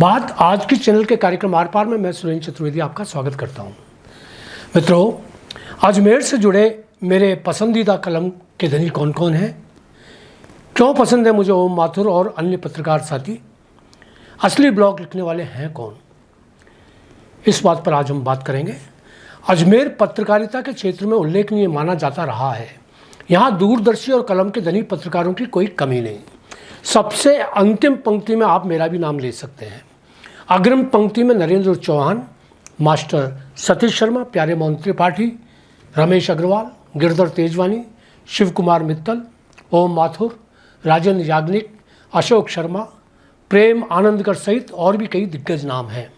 बात आज की चैनल के कार्यक्रम आर पार में मैं सुरेंद्र चतुर्वेदी आपका स्वागत करता हूं। मित्रों, अजमेर से जुड़े मेरे पसंदीदा कलम के धनी कौन कौन हैं, क्यों पसंद है मुझे ओम माथुर और अन्य पत्रकार साथी, असली ब्लॉग लिखने वाले हैं कौन, इस बात पर आज हम बात करेंगे। अजमेर पत्रकारिता के क्षेत्र में उल्लेखनीय माना जाता रहा है। यहाँ दूरदर्शी और कलम के धनी पत्रकारों की कोई कमी नहीं। सबसे अंतिम पंक्ति में आप मेरा भी नाम ले सकते हैं। अग्रिम पंक्ति में नरेंद्र चौहान, मास्टर सतीश शर्मा, प्यारे मोहन त्रिपाठी, रमेश अग्रवाल, गिरधर तेजवानी, शिव कुमार मित्तल, ओम माथुर, राजेंद्र याग्निक, अशोक शर्मा, प्रेम आनंदकर सहित और भी कई दिग्गज नाम हैं।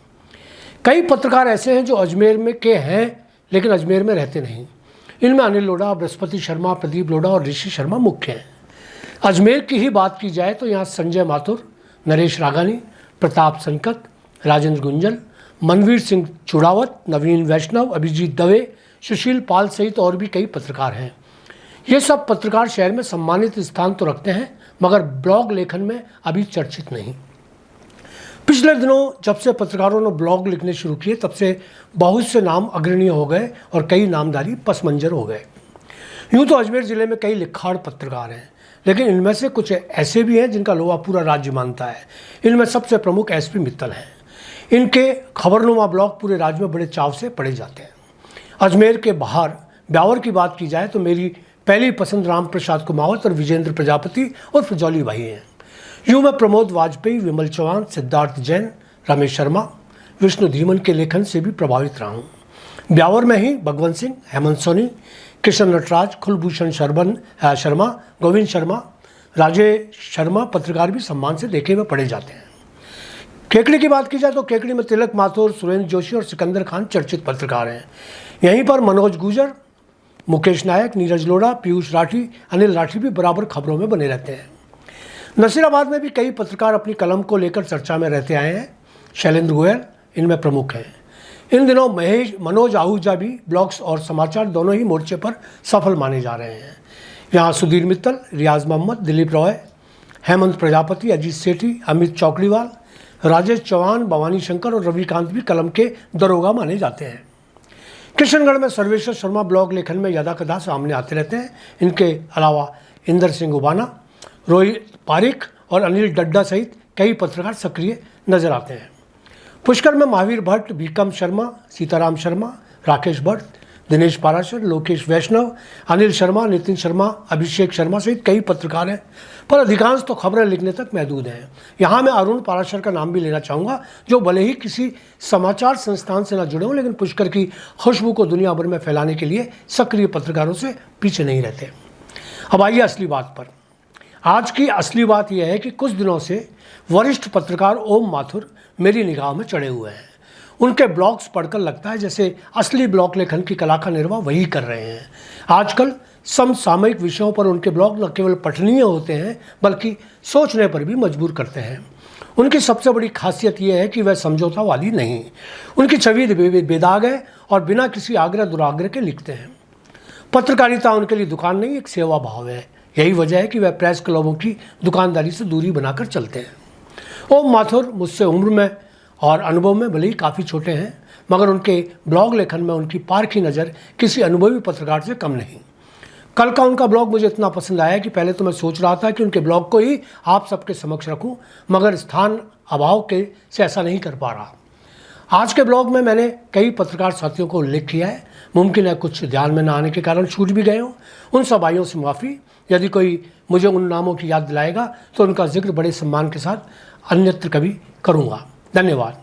कई पत्रकार ऐसे हैं जो अजमेर में के हैं लेकिन अजमेर में रहते नहीं। इनमें अनिल लोढ़ा, बृहस्पति शर्मा, प्रदीप लोढ़ा और ऋषि शर्मा मुख्य हैं। अजमेर की ही बात की जाए तो यहाँ संजय माथुर, नरेश रागानी, प्रताप संकत, राजेंद्र गुंजल, मनवीर सिंह चुड़ावत, नवीन वैष्णव, अभिजीत दवे, सुशील पाल सहित और भी कई पत्रकार हैं। ये सब पत्रकार शहर में सम्मानित स्थान तो रखते हैं मगर ब्लॉग लेखन में अभी चर्चित नहीं। पिछले दिनों जब से पत्रकारों ने ब्लॉग लिखने शुरू किए तब से बहुत से नाम अग्रणीय हो गए और कई नामधारी पसमंजर हो गए। यूँ तो अजमेर ज़िले में कई लिखाड़ पत्रकार हैं, लेकिन इनमें से कुछ ऐसे भी हैं जिनका लोहा पूरा राज्य मानता है। इनमें सबसे प्रमुख एसपी मित्तल हैं। इनके खबरनुमा ब्लॉग पूरे राज्य में बड़े चाव से पढ़े जाते हैं। अजमेर के बाहर ब्यावर की बात की जाए तो मेरी पहली पसंद राम प्रसाद कुमावत और विजेंद्र प्रजापति और फिजौली भाई हैं। यूँ मैं प्रमोद वाजपेयी, विमल चौहान, सिद्धार्थ जैन, रमेश शर्मा, विष्णु धीमन के लेखन से भी प्रभावित रहा हूँ। ब्यावर में ही भगवंत सिंह, हेमंत सोनी, किशन नटराज, कुलभूषण शर्मा, गोविंद शर्मा, राजेश शर्मा पत्रकार भी सम्मान से देखे हुए पढ़े जाते हैं। केकड़ी की बात की जाए तो केकड़ी में तिलक माथुर, सुरेंद्र जोशी और सिकंदर खान चर्चित पत्रकार हैं। यहीं पर मनोज गुजर, मुकेश नायक, नीरज लोढ़ा, पीयूष राठी, अनिल राठी भी बराबर खबरों में बने रहते हैं। नसीराबाद में भी कई पत्रकार अपनी कलम को लेकर चर्चा में रहते आए हैं। शैलेंद्र गोयल इनमें प्रमुख हैं। इन दिनों मनोज आहूजा भी ब्लॉग्स और समाचार दोनों ही मोर्चे पर सफल माने जा रहे हैं। यहाँ सुधीर मित्तल, रियाज मोहम्मद, दिलीप रॉय, हेमंत प्रजापति, अजीत सेठी, अमित चौकड़ीवाल, राजेश चौहान, भवानी शंकर और रविकांत भी कलम के दरोगा माने जाते हैं। किशनगढ़ में सर्वेश्वर शर्मा ब्लॉग लेखन में यदाकदा सामने आते रहते हैं। इनके अलावा इंदर सिंह उबाना, रोहित पारिक और अनिल डड्डा सहित कई पत्रकार सक्रिय नजर आते हैं। पुष्कर में महावीर भट्ट, बीकम शर्मा, सीताराम शर्मा, राकेश भट्ट, दिनेश पाराशर, लोकेश वैष्णव, अनिल शर्मा, नितिन शर्मा, अभिषेक शर्मा सहित कई पत्रकार हैं, पर अधिकांश तो खबरें लिखने तक महदूद हैं। यहाँ मैं अरुण पाराशर का नाम भी लेना चाहूँगा, जो भले ही किसी समाचार संस्थान से न जुड़े हों लेकिन पुष्कर की खुशबू को दुनिया भर में फैलाने के लिए सक्रिय पत्रकारों से पीछे नहीं रहते। अब आइए असली बात पर। आज की असली बात यह है कि कुछ दिनों से वरिष्ठ पत्रकार ओम माथुर मेरी निगाह में चढ़े हुए हैं। उनके ब्लॉग्स पढ़कर लगता है जैसे असली ब्लॉग लेखन की कला का निर्वाह वही कर रहे हैं। आजकल समसामयिक विषयों पर उनके ब्लॉग न केवल पठनीय होते हैं बल्कि सोचने पर भी मजबूर करते हैं। उनकी सबसे बड़ी खासियत यह है कि वह समझौता वाली नहीं। उनकी छवि बेदाग है और बिना किसी आग्रह दुराग्रह के लिखते हैं। पत्रकारिता उनके लिए दुकान नहीं, एक सेवा भाव है। यही वजह है कि वह प्रेस क्लबों की दुकानदारी से दूरी बनाकर चलते हैं। ओम माथुर मुझसे उम्र में और अनुभव में भले ही काफ़ी छोटे हैं, मगर उनके ब्लॉग लेखन में उनकी पारखी नज़र किसी अनुभवी पत्रकार से कम नहीं। कल का उनका ब्लॉग मुझे इतना पसंद आया कि पहले तो मैं सोच रहा था कि उनके ब्लॉग को ही आप सबके समक्ष रखूं, मगर स्थान अभाव के से ऐसा नहीं कर पा रहा। आज के ब्लॉग में मैंने कई पत्रकार साथियों को उल्लेख किया है। मुमकिन है कुछ ध्यान में न आने के कारण छूट भी गए हों। उन सब भाइयों से माफ़ी। यदि कोई मुझे उन नामों की याद दिलाएगा तो उनका जिक्र बड़े सम्मान के साथ अन्यत्र कभी करूँगा। धन्यवाद।